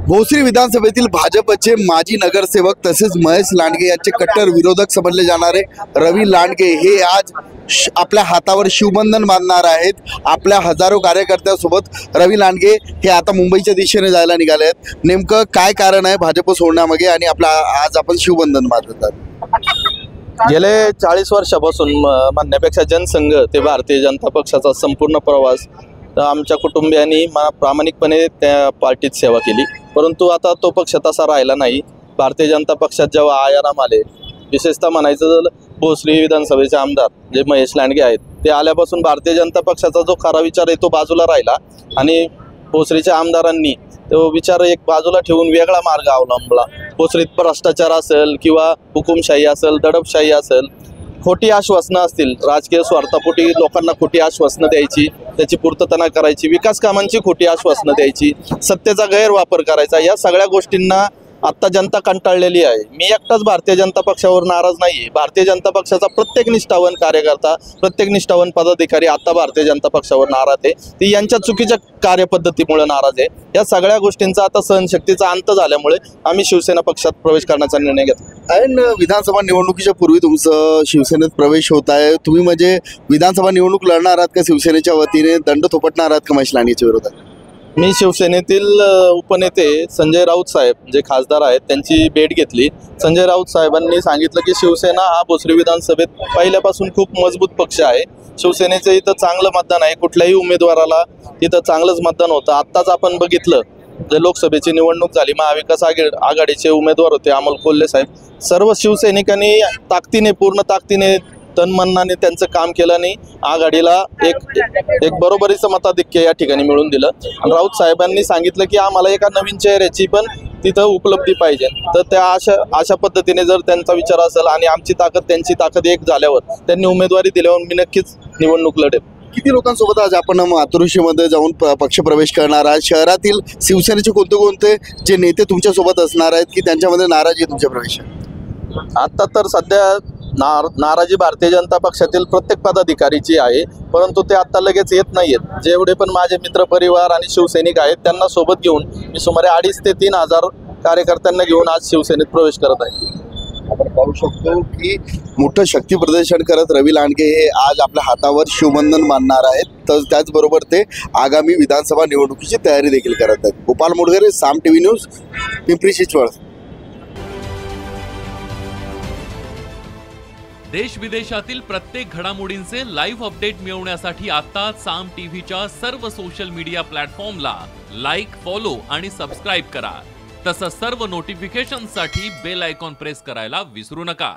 भोसरी विधानसभेतील भाजपचे माजी नगरसेवक तसेच महेश लांडगे यांचे कट्टर विरोधक समजले जाणारे रवी लांडगे हे आज आपल्या हातावर शिवबंधन बांधणार आहेत। आपल्या हजारो कार्यकर्त्यांसोबत रवी लांडगे हे आता मुंबईच्या दिशेने जायला निघाले आहेत। नेमकं काय कारण आहे भाजप सोडण्यामागे आणि आपला आज आपण शिवबंधन बांधतात? गेले 40 वर्षापासून म्हणण्यापेक्षा जनसंघ ते भारतीय जनता पक्षाचा संपूर्ण प्रवास आमच्या कुटुंबियांनी प्रामाणिकपणे त्या पार्टीत सेवा केली, परंतु आता तो पक्ष तसा राहिला नाही। भारतीय जनता पक्षात जेव्हा आयाराम आले, विशेषतः म्हणायचं तर भोसरी विधानसभेचे आमदार जे महेश लांडगे आहेत ते आल्यापासून भारतीय जनता पक्षाचा जो खरा विचार आहे तो बाजूला राहिला आणि भोसरीच्या आमदारांनी तो विचार एक बाजूला ठेवून वेगळा मार्ग अवलंबला। भोसरीत भ्रष्टाचार असेल किंवा हुकुमशाही असेल, दडपशाही असेल, खोटी आश्वासनं असतील, राजकीय स्वार्थापोटी लोकांना खोटी आश्वासनं द्यायची, त्याची पूर्तता न करायची, विकास कामांची खोटी आश्वासनं द्यायची, सत्तेचा गैरवापर करायचा, या सगळ्या गोष्टींना आता जनता कंटाळलेली आहे। मी एकटाच भारतीय जनता पक्षावर नाराज नाही। भारतीय जनता पक्षाचा प्रत्येक निष्ठावान कार्यकर्ता, प्रत्येक निष्ठावान पदाधिकारी आता भारतीय जनता पक्षावर नाराज आहे। ती यांच्या चुकीच्या कार्यपद्धतीमुळे नाराज आहे। या सगळ्या गोष्टींचा आता सहनशक्तीचा अंत झाल्यामुळे आम्ही शिवसेना पक्षात प्रवेश करण्याचा निर्णय घेतला। आणि विधानसभा निवडणुकीच्या पूर्वी तुमचं शिवसेनेत प्रवेश होत आहे। तुम्ही म्हणजे विधानसभा निवडणूक लढणार आहात का शिवसेनेच्या वतीने, दंड थोपटणार आहात का महेश लांडगेच्या विरोधात? मी शिवसेनेतील उपनेते संजय राऊत साहेब जे खासदार आहेत त्यांची भेट घेतली। संजय राऊत साहेबांनी सांगितलं की शिवसेना हा भोसरी विधानसभेत पहिल्यापासून खूप मजबूत पक्ष आहे। शिवसेनेचं इथं चांगलं मतदान आहे, कुठल्याही उमेदवाराला तिथं चांगलंच मतदान होतं। आत्ताच आपण बघितलं जे लोकसभेची निवडणूक झाली, महाविकास आघाडीचे उमेदवार होते अमोल कोल्हे साहेब, सर्व शिवसैनिकांनी ताकदीने, पूर्ण ताकदीने, तनमनाने त्यांचं काम केलं आणि आघाडीला एक बरोबरीचं मताधिक्य या ठिकाणी मिळून दिलं। आणि राऊत साहेबांनी सांगितलं की आम्हाला एका नवीन चेहऱ्याची पण तिथं उपलब्धी पाहिजे, तर त्या अशा पद्धतीने जर त्यांचा विचार असेल आणि आमची ताकद त्यांची ताकद एक झाल्यावर त्यांनी उमेदवारी दिल्यावर मी नक्कीच निवडणूक लढेल। किती लोकांसोबत आज आपण मातृश्रीमध्ये जाऊन पक्ष प्रवेश करणार आहात? शहरातील शिवसेनेचे कोणते जे नेते तुमच्यासोबत असणार आहेत की त्यांच्यामध्ये नाराजी आहे तुमच्या प्रवेशात? आता तर सध्या नाराजी भारतीय जनता पक्षातील प्रत्येक पदाधिकारीची आहे, परंतु ते आता लगेच येत नाहीयेत। जेवढे पण माझे मित्रपरिवार आणि शिवसैनिक आहेत त्यांना सोबत घेऊन मी सुमारे 2,500 ते 3,000 कार्यकर्त्यांना घेऊन आज शिवसेनेत प्रवेश करत आहे। आपण पाहू शकतो की मोठं शक्ती प्रदर्शन करत रवी लांडगे हे आज आपल्या हातावर शिवबंधन बांधणार आहेत, तर त्याचबरोबर ते आगामी विधानसभा निवडणुकीची तयारी देखील करत आहेत। गोपाल मोडगरे, साम टीव्ही न्यूज, पिंपरी चिंचवड। देश विदेशातील प्रत्येक घडामोडींचे लाईव्ह अपडेट मिळवण्यासाठी आता साम टीव्हीच्या सर्व सोशल मीडिया प्लॅटफॉर्मला लाईक, फॉलो आणि सबस्क्राईब करा। तसंच सर्व नोटिफिकेशनसाठी बेल आयकॉन प्रेस करायला विसरू नका।